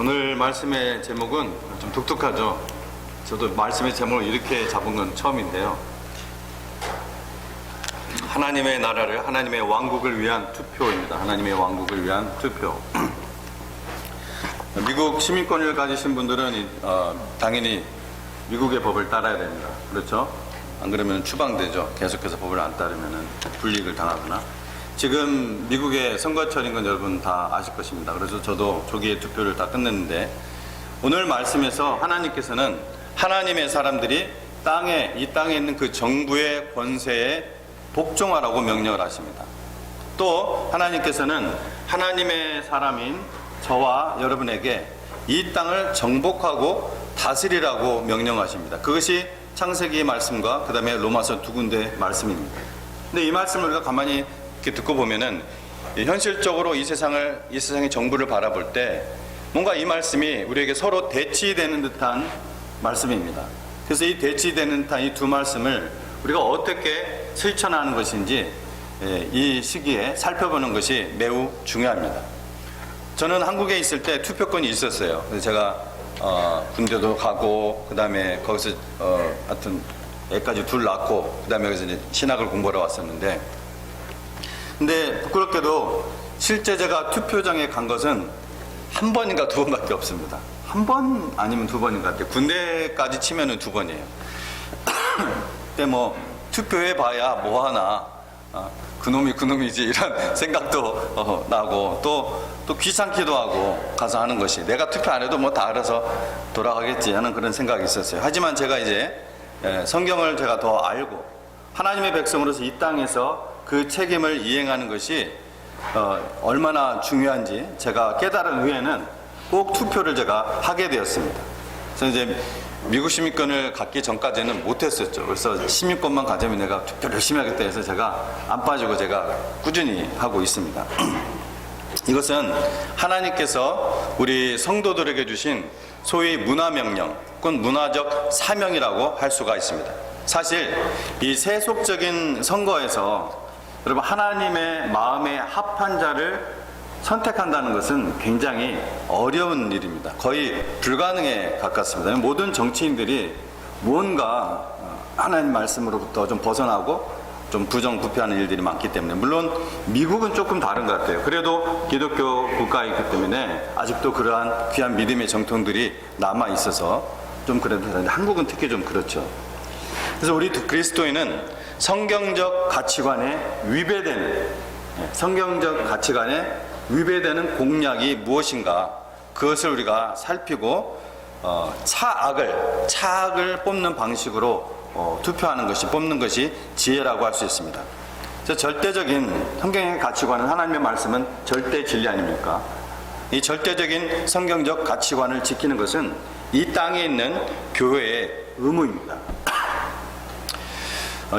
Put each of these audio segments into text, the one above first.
오늘 말씀의 제목은 좀 독특하죠. 저도 말씀의 제목을 이렇게 잡은 건 처음인데요. 하나님의 나라를, 하나님의 왕국을 위한 투표입니다. 하나님의 왕국을 위한 투표. 미국 시민권을 가지신 분들은 당연히 미국의 법을 따라야 됩니다. 그렇죠? 안 그러면 추방되죠. 계속해서 법을 안 따르면 불이익을 당하거나. 지금 미국의 선거철인 건 여러분 다 아실 것입니다. 그래서 저도 조기에 투표를 다 끝냈는데, 오늘 말씀에서 하나님께서는 하나님의 사람들이 이 땅에 있는 그 정부의 권세에 복종하라고 명령을 하십니다. 또 하나님께서는 하나님의 사람인 저와 여러분에게 이 땅을 정복하고 다스리라고 명령하십니다. 그것이 창세기의 말씀과 그 다음에 로마서 두 군데 말씀입니다. 근데 이 말씀을 우리가 가만히 이렇게 듣고 보면은 현실적으로 이 세상의 정부를 바라볼 때 뭔가 이 말씀이 우리에게 서로 대치되는 듯한 말씀입니다. 그래서 이 대치되는 듯한 이 두 말씀을 우리가 어떻게 실천하는 것인지 이 시기에 살펴보는 것이 매우 중요합니다. 저는 한국에 있을 때 투표권이 있었어요. 그래서 제가 군대도 가고, 그 다음에 거기서 하여튼 애까지 둘 낳고, 그 다음에 여기서 이제 신학을 공부하러 왔었는데, 근데 부끄럽게도 실제 제가 투표장에 간 것은 한 번인가 두 번밖에 없습니다. 한 번 아니면 두 번인 것 같아요. 군대까지 치면은 두 번이에요. 근데 뭐 투표해 봐야 뭐 하나, 그놈이 그놈이지 이런 생각도 나고, 또 귀찮기도 하고 가서 하는 것이, 내가 투표 안 해도 뭐 다 알아서 돌아가겠지 하는 그런 생각이 있었어요. 하지만 제가 이제 성경을 제가 더 알고 하나님의 백성으로서 이 땅에서 그 책임을 이행하는 것이 얼마나 중요한지 제가 깨달은 후에는 꼭 투표를 제가 하게 되었습니다. 그래서 이제 미국 시민권을 갖기 전까지는 못했었죠. 그래서 시민권만 가지면 내가 투표를 열심히 하겠다 해서 제가 안 빠지고 제가 꾸준히 하고 있습니다. 이것은 하나님께서 우리 성도들에게 주신 소위 문화명령, 혹은 문화적 사명이라고 할 수가 있습니다. 사실 이 세속적인 선거에서 여러분 하나님의 마음에 합한 자를 선택한다는 것은 굉장히 어려운 일입니다. 거의 불가능에 가깝습니다. 모든 정치인들이 뭔가 하나님 말씀으로부터 좀 벗어나고 좀 부정부패하는 일들이 많기 때문에, 물론 미국은 조금 다른 것 같아요. 그래도 기독교 국가이기 때문에 아직도 그러한 귀한 믿음의 정통들이 남아 있어서 좀 그래도 되는데, 한국은 특히 좀 그렇죠. 그래서 우리 그리스도인은 성경적 가치관에 위배되는 공약이 무엇인가, 그것을 우리가 살피고 차악을 뽑는 방식으로 뽑는 것이 지혜라고 할 수 있습니다. 절대적인 성경의 가치관은, 하나님의 말씀은 절대 진리 아닙니까? 이 절대적인 성경적 가치관을 지키는 것은 이 땅에 있는 교회의 의무입니다.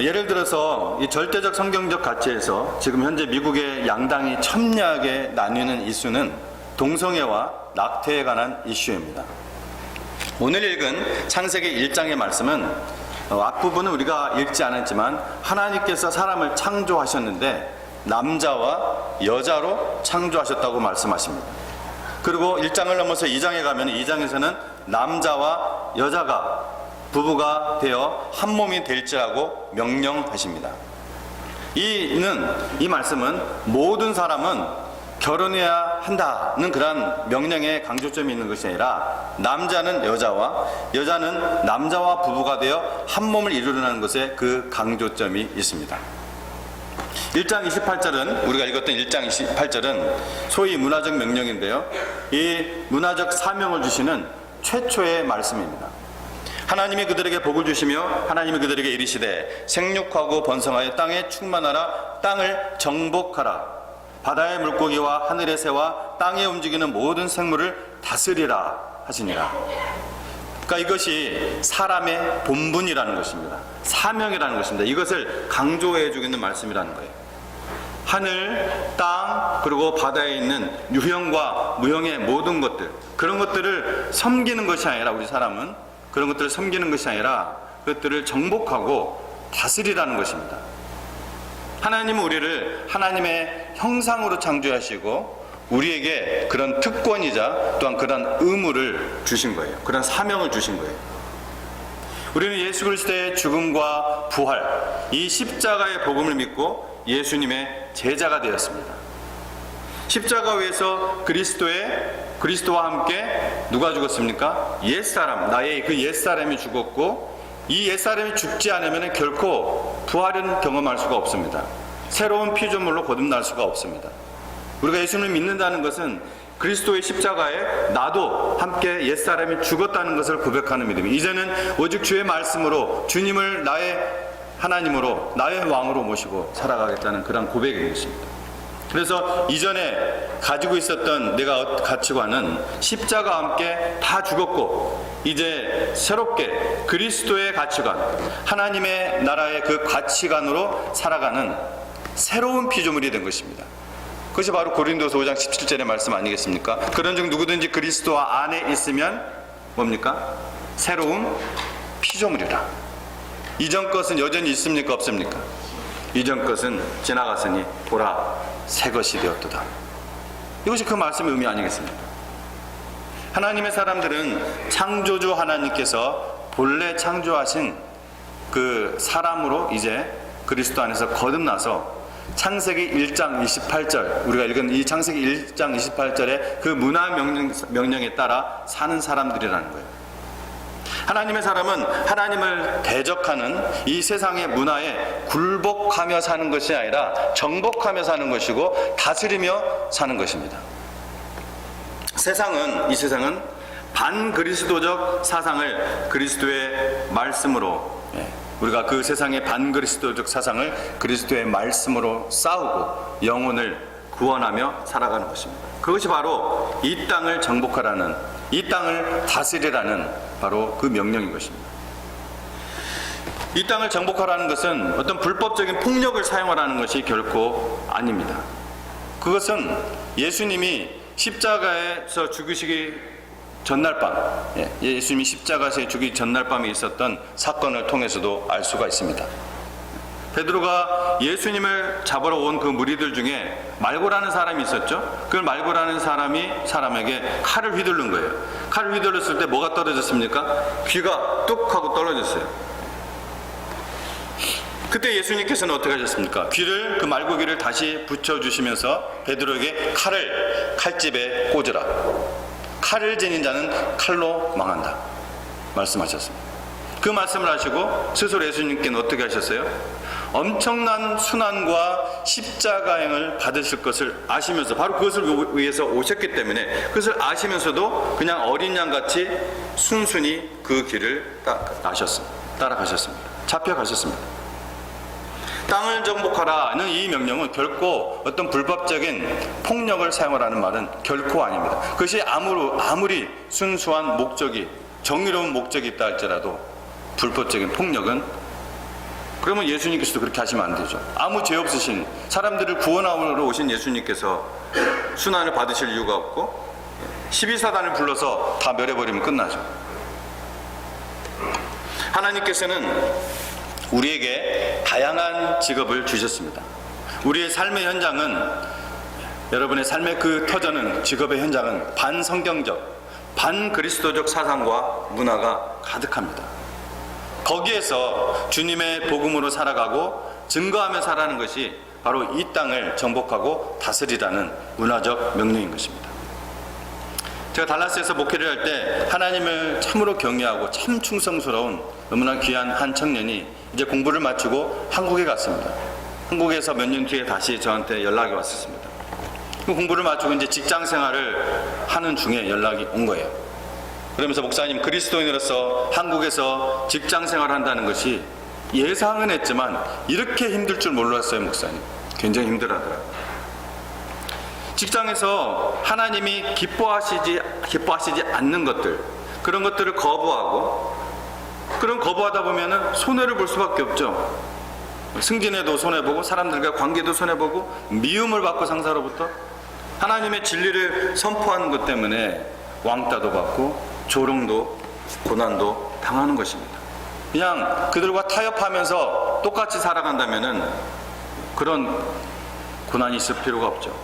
예를 들어서 이 절대적 성경적 가치에서 지금 현재 미국의 양당이 첨예하게 나뉘는 이슈는 동성애와 낙태에 관한 이슈입니다. 오늘 읽은 창세기 1장의 말씀은 앞부분은 우리가 읽지 않았지만 하나님께서 사람을 창조하셨는데 남자와 여자로 창조하셨다고 말씀하십니다. 그리고 1장을 넘어서 2장에 가면 2장에서는 남자와 여자가 부부가 되어 한 몸이 될지라고 명령하십니다. 이 말씀은 모든 사람은 결혼해야 한다는 그런 명령의 강조점이 있는 것이 아니라, 남자는 여자는 남자와 부부가 되어 한 몸을 이루려는 것에 그 강조점이 있습니다. 1장 28절은, 우리가 읽었던 1장 28절은 소위 문화적 명령인데요, 이 문화적 사명을 주시는 최초의 말씀입니다. 하나님이 그들에게 복을 주시며 하나님이 그들에게 이르시되 생육하고 번성하여 땅에 충만하라, 땅을 정복하라, 바다의 물고기와 하늘의 새와 땅에 움직이는 모든 생물을 다스리라 하시니라. 그러니까 이것이 사람의 본분이라는 것입니다. 사명이라는 것입니다. 이것을 강조해 주고 있는 말씀이라는 거예요. 하늘, 땅, 그리고 바다에 있는 유형과 무형의 모든 것들, 그런 것들을 섬기는 것이 아니라, 우리 사람은 그런 것들을 섬기는 것이 아니라 그것들을 정복하고 다스리라는 것입니다. 하나님은 우리를 하나님의 형상으로 창조하시고 우리에게 그런 특권이자 또한 그런 의무를 주신 거예요. 그런 사명을 주신 거예요. 우리는 예수 그리스도의 죽음과 부활, 이 십자가의 복음을 믿고 예수님의 제자가 되었습니다. 십자가 위에서 그리스도와 함께 누가 죽었습니까? 옛사람, 나의 그 옛사람이 죽었고, 이 옛사람이 죽지 않으면 결코 부활은 경험할 수가 없습니다. 새로운 피조물로 거듭날 수가 없습니다. 우리가 예수님을 믿는다는 것은 그리스도의 십자가에 나도 함께 옛사람이 죽었다는 것을 고백하는 믿음이, 이제는 오직 주의 말씀으로 주님을 나의 하나님으로, 나의 왕으로 모시고 살아가겠다는 그런 고백이 있습니다. 그래서 이전에 가지고 있었던 내가 가치관은 십자가와 함께 다 죽었고, 이제 새롭게 그리스도의 가치관, 하나님의 나라의 그 가치관으로 살아가는 새로운 피조물이 된 것입니다. 그것이 바로 고린도서 5장 17절의 말씀 아니겠습니까? 그런즉 누구든지 그리스도 안에 있으면 뭡니까? 새로운 피조물이라. 이전 것은 여전히 있습니까? 없습니까? 이전 것은 지나갔으니 보라 새 것이 되었도다. 이것이 그 말씀의 의미 아니겠습니까? 하나님의 사람들은 창조주 하나님께서 본래 창조하신 그 사람으로 이제 그리스도 안에서 거듭나서 창세기 1장 28절, 우리가 읽은 이 창세기 1장 28절의 그 문화 명령에 따라 사는 사람들이라는 거예요. 하나님의 사람은 하나님을 대적하는 이 세상의 문화에 굴복하며 사는 것이 아니라 정복하며 사는 것이고 다스리며 사는 것입니다. 이 세상은 반그리스도적 사상을 그리스도의 말씀으로, 우리가 그 세상의 반그리스도적 사상을 그리스도의 말씀으로 싸우고 영혼을 구원하며 살아가는 것입니다. 그것이 바로 이 땅을 정복하라는, 이 땅을 다스리라는 바로 그 명령인 것입니다. 이 땅을 정복하라는 것은 어떤 불법적인 폭력을 사용하라는 것이 결코 아닙니다. 그것은 예수님이 십자가에서 죽으시기 전날 밤, 예수님이 십자가에서 죽기 전날 밤에 있었던 사건을 통해서도 알 수가 있습니다. 베드로가 예수님을 잡으러 온 그 무리들 중에 말고라는 사람이 있었죠. 그 말고라는 사람이 사람에게 칼을 휘두른 거예요. 칼을 휘둘렀을 때 뭐가 떨어졌습니까? 귀가 뚝 하고 떨어졌어요. 그때 예수님께서는 어떻게 하셨습니까? 그 말고귀를 다시 붙여주시면서 베드로에게 칼집에 꽂으라. 칼을 지닌 자는 칼로 망한다 말씀하셨습니다. 그 말씀을 하시고 스스로 예수님께는 어떻게 하셨어요? 엄청난 순환과 십자가행을 받으실 것을 아시면서, 바로 그것을 위해서 오셨기 때문에 그것을 아시면서도 그냥 어린 양같이 순순히 그 길을 따라가셨습니다. 잡혀가셨습니다. 땅을 정복하라는 이 명령은 결코 어떤 불법적인 폭력을 사용하라는 말은 결코 아닙니다. 그것이 아무리 순수한 목적이, 정의로운 목적이 있다 할지라도 불법적인 폭력은, 그러면 예수님께서도 그렇게 하시면 안 되죠. 아무 죄 없으신, 사람들을 구원하러 오신 예수님께서 순환을 받으실 이유가 없고 12사단을 불러서 다 멸해버리면 끝나죠. 하나님께서는 우리에게 다양한 직업을 주셨습니다. 우리의 삶의 현장은, 여러분의 삶의 그 터전은, 직업의 현장은 반성경적, 반그리스도적 사상과 문화가 가득합니다. 거기에서 주님의 복음으로 살아가고 증거하며 살아가는 것이 바로 이 땅을 정복하고 다스리라는 문화적 명령인 것입니다. 제가 달라스에서 목회를 할 때 하나님을 참으로 경외하고 참 충성스러운 너무나 귀한 한 청년이 이제 공부를 마치고 한국에 갔습니다. 한국에서 몇 년 뒤에 다시 저한테 연락이 왔었습니다. 그 공부를 마치고 이제 직장 생활을 하는 중에 연락이 온 거예요. 그러면서 목사님, 그리스도인으로서 한국에서 직장 생활을 한다는 것이 예상은 했지만 이렇게 힘들 줄 몰랐어요, 목사님. 굉장히 힘들어하더라고요. 직장에서 하나님이 기뻐하시지 않는 것들, 그런 것들을 거부하고, 그런 거부하다 보면은 손해를 볼 수밖에 없죠. 승진에도 손해보고, 사람들과 관계도 손해보고, 미움을 받고, 상사로부터 하나님의 진리를 선포하는 것 때문에 왕따도 받고 조롱도 고난도 당하는 것입니다. 그냥 그들과 타협하면서 똑같이 살아간다면은 그런 고난이 있을 필요가 없죠.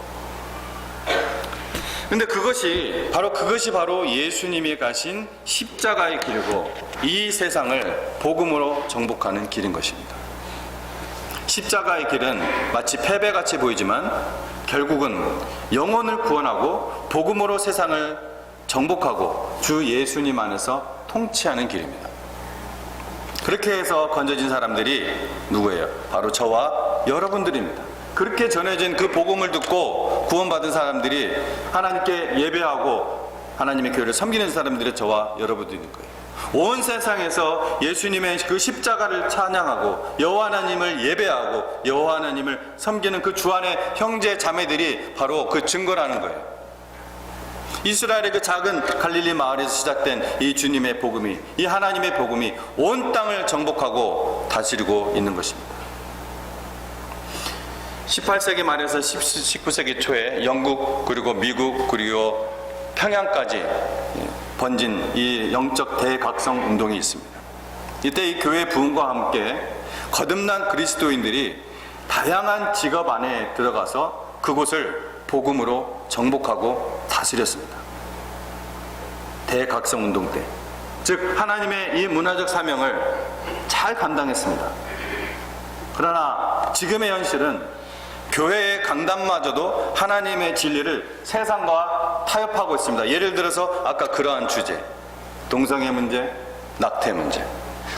근데 그것이 바로 예수님이 가신 십자가의 길이고 이 세상을 복음으로 정복하는 길인 것입니다. 십자가의 길은 마치 패배같이 보이지만 결국은 영혼을 구원하고 복음으로 세상을 정복하고 주 예수님 안에서 통치하는 길입니다. 그렇게 해서 건져진 사람들이 누구예요? 바로 저와 여러분들입니다. 그렇게 전해진 그 복음을 듣고 구원받은 사람들이 하나님께 예배하고 하나님의 교회를 섬기는 사람들이 저와 여러분들인 거예요. 온 세상에서 예수님의 그 십자가를 찬양하고 여호와 하나님을 예배하고 여호와 하나님을 섬기는 그 주 안의 형제 자매들이 바로 그 증거라는 거예요. 이스라엘의 그 작은 갈릴리 마을에서 시작된 이 주님의 복음이, 이 하나님의 복음이 온 땅을 정복하고 다스리고 있는 것입니다. 18세기 말에서 19세기 초에 영국 그리고 미국 그리고 평양까지 번진 이 영적 대각성 운동이 있습니다. 이때 이 교회 부흥과 함께 거듭난 그리스도인들이 다양한 직업 안에 들어가서 그곳을 복음으로 정복하고 다스렸습니다. 대각성 운동 때, 즉 하나님의 이 문화적 사명을 잘 감당했습니다. 그러나 지금의 현실은 교회의 강단마저도 하나님의 진리를 세상과 타협하고 있습니다. 예를 들어서 아까 그러한 주제, 동성애 문제, 낙태 문제,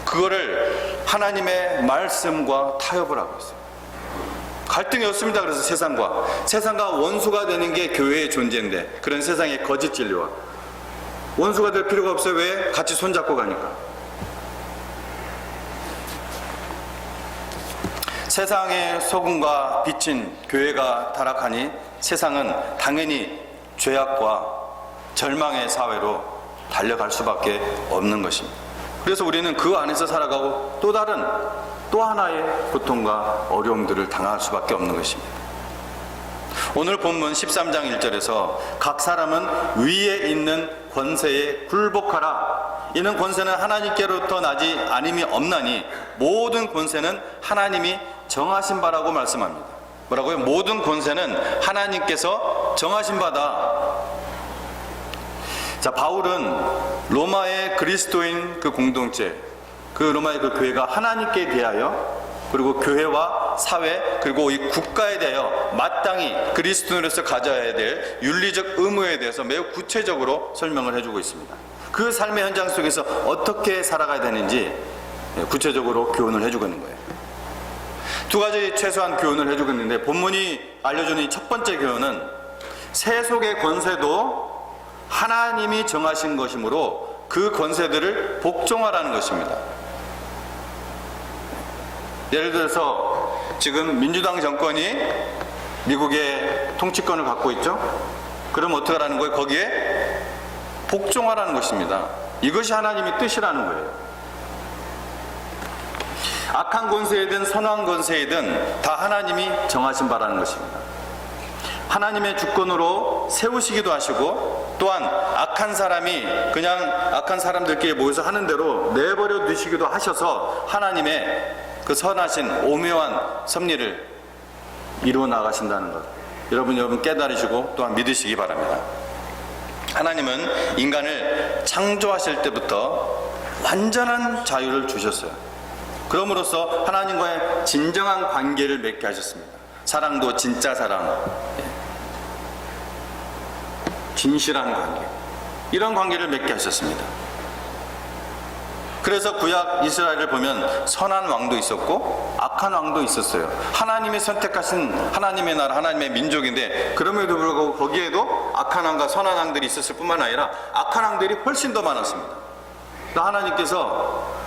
그거를 하나님의 말씀과 타협을 하고 있어요. 갈등이 없습니다. 그래서 세상과 원수가 되는 게 교회의 존재인데, 그런 세상의 거짓 진리와 원수가 될 필요가 없어요. 왜? 같이 손잡고 가니까. 세상의 소금과 빛인 교회가 타락하니 세상은 당연히 죄악과 절망의 사회로 달려갈 수밖에 없는 것입니다. 그래서 우리는 그 안에서 살아가고 또 하나의 고통과 어려움들을 당할 수밖에 없는 것입니다. 오늘 본문 13장 1절에서 각 사람은 위에 있는 권세에 굴복하라. 이는 권세는 하나님께로부터 나지 아님이 없나니 모든 권세는 하나님이 정하신 바라고 말씀합니다. 뭐라고요? 모든 권세는 하나님께서 정하신 바다. 자, 바울은 로마의 그리스도인 그 공동체, 그 로마의 그 교회가 하나님께 대하여, 그리고 교회와 사회, 그리고 이 국가에 대하여 마땅히 그리스도인으로서 가져야 될 윤리적 의무에 대해서 매우 구체적으로 설명을 해주고 있습니다. 그 삶의 현장 속에서 어떻게 살아가야 되는지 구체적으로 교훈을 해주고 있는 거예요. 두 가지 최소한 교훈을 해주고 있는데, 본문이 알려주는 이 첫 번째 교훈은 세속의 권세도 하나님이 정하신 것이므로 그 권세들을 복종하라는 것입니다. 예를 들어서 지금 민주당 정권이 미국의 통치권을 갖고 있죠. 그럼 어떻게 하라는 거예요? 거기에 복종하라는 것입니다. 이것이 하나님의 뜻이라는 거예요. 악한 권세이든 선한 권세이든 다 하나님이 정하신 바라는 것입니다. 하나님의 주권으로 세우시기도 하시고, 또한 악한 사람이 그냥 악한 사람들끼리 모여서 하는 대로 내버려 두시기도 하셔서 하나님의 그 선하신 오묘한 섭리를 이루어 나가신다는 것, 여러분 깨달으시고 또한 믿으시기 바랍니다. 하나님은 인간을 창조하실 때부터 완전한 자유를 주셨어요. 그럼으로써 하나님과의 진정한 관계를 맺게 하셨습니다. 사랑도 진짜 사랑, 진실한 관계, 이런 관계를 맺게 하셨습니다. 그래서 구약 이스라엘을 보면 선한 왕도 있었고 악한 왕도 있었어요. 하나님이 선택하신 하나님의 나라, 하나님의 민족인데, 그럼에도 불구하고 거기에도 악한 왕과 선한 왕들이 있었을 뿐만 아니라 악한 왕들이 훨씬 더 많았습니다. 하나님께서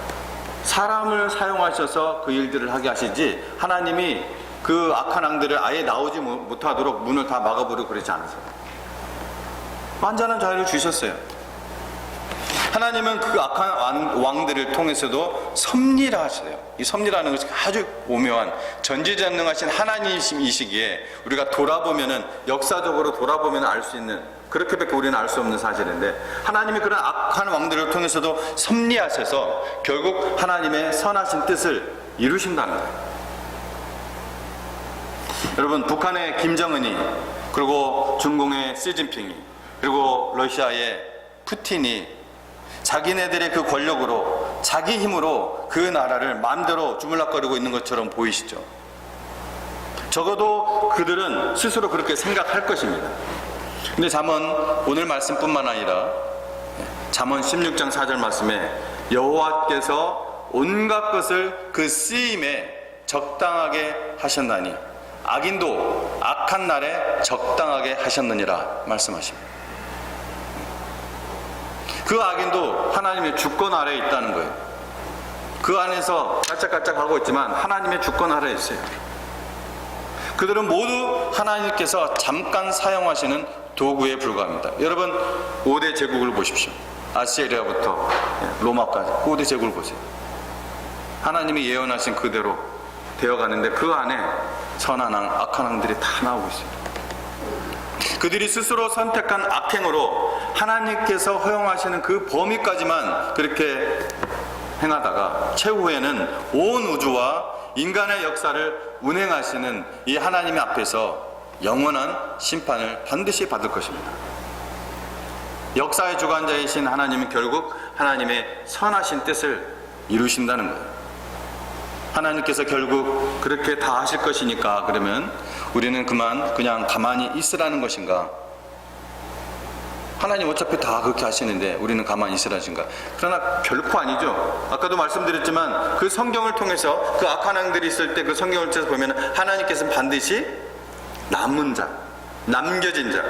사람을 사용하셔서 그 일들을 하게 하시지, 하나님이 그 악한 왕들을 아예 나오지 못하도록 문을 다 막아버리고 그러지 않으세요. 완전한 자유를 주셨어요. 하나님은 그 악한 왕들을 통해서도 섭리를 하시네요. 이 섭리라는 것이 아주 오묘한 전지전능하신 하나님이시기에 우리가 돌아보면은, 역사적으로 돌아보면 알 수 있는, 그렇게밖에 우리는 알 수 없는 사실인데, 하나님이 그런 악한 왕들을 통해서도 섭리하셔서 결국 하나님의 선하신 뜻을 이루신다는 거예요. 여러분, 북한의 김정은이, 그리고 중공의 시진핑이 그리고 러시아의 푸틴이 자기네들의 그 권력으로 자기 힘으로 그 나라를 마음대로 주물럭거리고 있는 것처럼 보이시죠? 적어도 그들은 스스로 그렇게 생각할 것입니다. 근데 잠언 오늘 말씀뿐만 아니라 잠언 16장 4절 말씀에 여호와께서 온갖 것을 그 쓰임에 적당하게 하셨나니 악인도 악한 날에 적당하게 하셨느니라 말씀하십니다. 그 악인도 하나님의 주권 아래에 있다는 거예요. 그 안에서 깔짝깔짝 하고 있지만 하나님의 주권 아래에 있어요. 그들은 모두 하나님께서 잠깐 사용하시는 도구에 불과합니다. 여러분 5대 제국을 보십시오. 아시리아부터 로마까지 5대 제국을 보세요. 하나님이 예언하신 그대로 되어가는데 그 안에 선한 왕, 악한 왕들이 다 나오고 있습니다. 그들이 스스로 선택한 악행으로 하나님께서 허용하시는 그 범위까지만 그렇게 행하다가 최후에는 온 우주와 인간의 역사를 운행하시는 이 하나님 앞에서 영원한 심판을 반드시 받을 것입니다. 역사의 주관자이신 하나님은 결국 하나님의 선하신 뜻을 이루신다는 거예요. 하나님께서 결국 그렇게 다 하실 것이니까 그러면 우리는 그냥 가만히 있으라는 것인가? 하나님 어차피 다 그렇게 하시는데 우리는 가만히 있으라는 것인가? 그러나 결코 아니죠. 아까도 말씀드렸지만 그 성경을 통해서 그 악한 왕들이 있을 때 그 성경을 통해서 보면 하나님께서는 반드시 남은 자, 남겨진 자,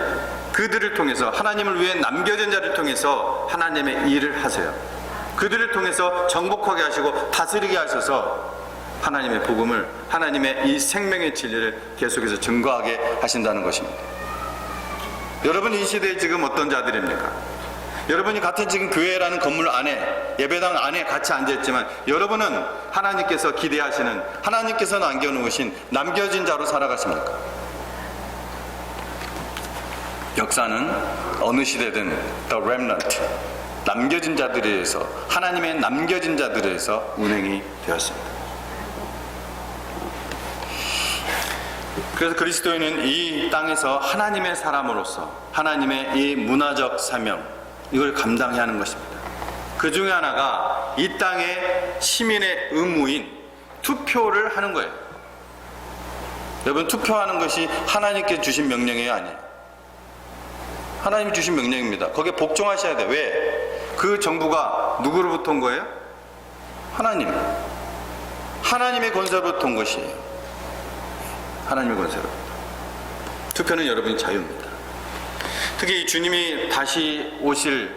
그들을 통해서 하나님을 위해 남겨진 자를 통해서 하나님의 일을 하세요. 그들을 통해서 정복하게 하시고 다스리게 하셔서 하나님의 복음을, 하나님의 이 생명의 진리를 계속해서 증거하게 하신다는 것입니다. 여러분 이 시대에 지금 어떤 자들입니까? 여러분이 같은 지금 교회라는 건물 안에, 예배당 안에 같이 앉아있지만 여러분은 하나님께서 기대하시는, 하나님께서 남겨놓으신 남겨진 자로 살아가십니까? 역사는 어느 시대든 The Remnant, 남겨진 자들에 의해서, 하나님의 남겨진 자들에 의해서 운행이 되었습니다. 그래서 그리스도인은 이 땅에서 하나님의 사람으로서 하나님의 이 문화적 사명, 이걸 감당해야 하는 것입니다. 그 중에 하나가 이 땅의 시민의 의무인 투표를 하는 거예요. 여러분 투표하는 것이 하나님께 주신 명령이에요, 아니에요? 하나님이 주신 명령입니다. 거기에 복종하셔야 돼요. 왜? 그 정부가 누구로부터 온 거예요? 하나님. 하나님의 권세로부터 온 것이에요. 하나님의 권세로. 투표는 여러분의 자유입니다. 특히 주님이 다시 오실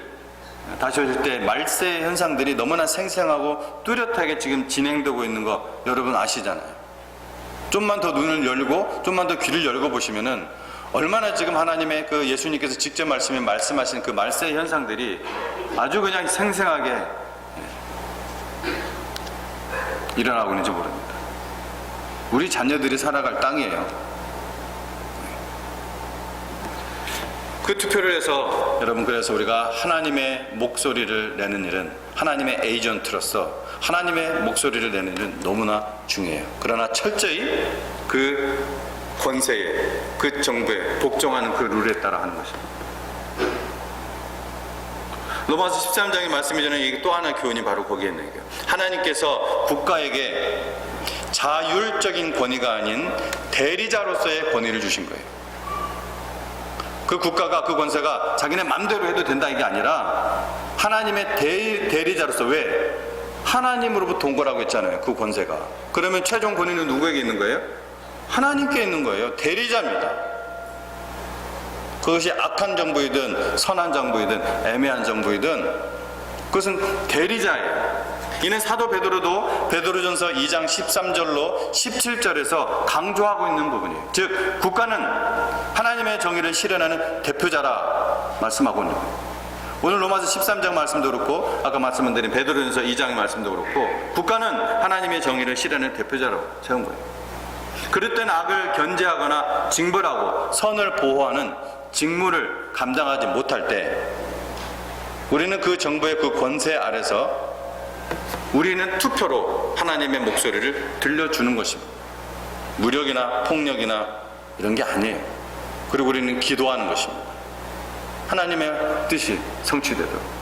때 말세 현상들이 너무나 생생하고 뚜렷하게 지금 진행되고 있는 거 여러분 아시잖아요. 좀만 더 눈을 열고 좀만 더 귀를 열고 보시면은 얼마나 지금 하나님의 그 예수님께서 직접 말씀하신 그 말세 현상들이 아주 그냥 생생하게 일어나고 있는지 모릅니다. 우리 자녀들이 살아갈 땅이에요. 그 투표를 해서 여러분, 그래서 우리가 하나님의 목소리를 내는 일은, 하나님의 에이전트로서 하나님의 목소리를 내는 일은 너무나 중요해요. 그러나 철저히 그 권세에, 그 정부에 복종하는 그 룰에 따라 하는 것입니다. 로마서 13장의 말씀이 전에 이게 또 하나 교훈이 바로 거기에 있는 거예요. 하나님께서 국가에게 자율적인 권위가 아닌 대리자로서의 권위를 주신 거예요. 그 국가가, 그 권세가 자기네 맘대로 해도 된다 이게 아니라 하나님의 대리자로서, 왜? 하나님으로부터 온 거라고 했잖아요, 그 권세가. 그러면 최종 권위는 누구에게 있는 거예요? 하나님께 있는 거예요. 대리자입니다. 그것이 악한 정부이든 선한 정부이든 애매한 정부이든 그것은 대리자예요. 이는 사도 베드로도 베드로전서 2장 13절로 17절에서 강조하고 있는 부분이에요. 즉 국가는 하나님의 정의를 실현하는 대표자라 말씀하고 있는 거예요. 오늘 로마서 13장 말씀도 그렇고 아까 말씀드린 베드로전서 2장의 말씀도 그렇고 국가는 하나님의 정의를 실현하는 대표자라고 세운 거예요. 그럴 때는 악을 견제하거나 징벌하고 선을 보호하는 직무를 감당하지 못할 때 우리는 그 정부의 그 권세 아래서 우리는 투표로 하나님의 목소리를 들려주는 것입니다. 무력이나 폭력이나 이런 게 아니에요. 그리고 우리는 기도하는 것입니다. 하나님의 뜻이 성취되도록.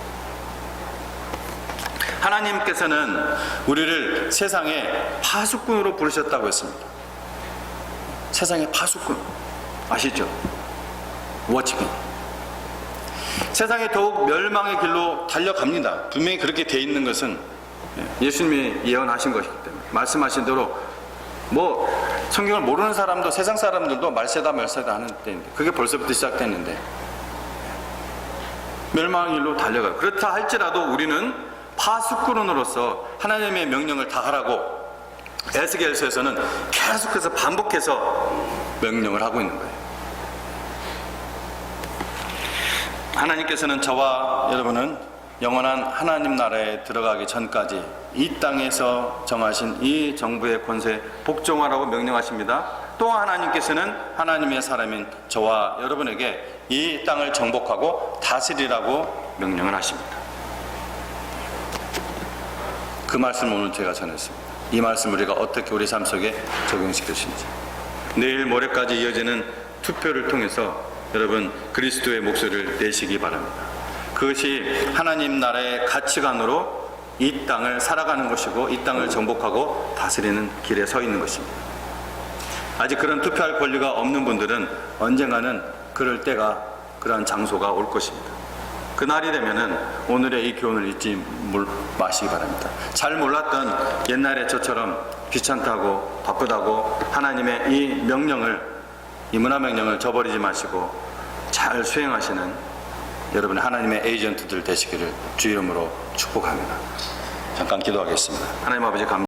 하나님께서는 우리를 세상의 파수꾼으로 부르셨다고 했습니다. 세상의 파수꾼 아시죠? 워치맨. 세상이 더욱 멸망의 길로 달려갑니다. 분명히 그렇게 돼 있는 것은 예수님이 예언하신 것이기 때문에, 말씀하신 대로 뭐 성경을 모르는 사람도, 세상 사람들도 말세다 하는 때인데, 그게 벌써부터 시작됐는데 멸망의 길로 달려가요. 그렇다 할지라도 우리는 파수꾼으로서 하나님의 명령을 다 하라고 에스겔서에서는 계속해서 반복해서 명령을 하고 있는 거예요. 하나님께서는 저와 여러분은 영원한 하나님 나라에 들어가기 전까지 이 땅에서 정하신 이 정부의 권세에 복종하라고 명령하십니다. 또 하나님께서는 하나님의 사람인 저와 여러분에게 이 땅을 정복하고 다스리라고 명령을 하십니다. 그 말씀을 오늘 제가 전했습니다. 이 말씀을 우리가 어떻게 우리 삶 속에 적용시켰는지, 내일 모레까지 이어지는 투표를 통해서 여러분 그리스도의 목소리를 내시기 바랍니다. 그것이 하나님 나라의 가치관으로 이 땅을 살아가는 것이고, 이 땅을 정복하고 다스리는 길에 서 있는 것입니다. 아직 그런 투표할 권리가 없는 분들은 언젠가는 그럴 때가, 그러한 장소가 올 것입니다. 그날이 되면은 오늘의 이 교훈을 잊지 마시기 바랍니다. 잘 몰랐던 옛날에 저처럼 귀찮다고 바쁘다고 하나님의 이 명령을, 이 문화명령을 저버리지 마시고 잘 수행하시는 여러분의 하나님의 에이전트들 되시기를 주 이름으로 축복합니다. 잠깐 기도하겠습니다. 하나님 아버지 감사합니다.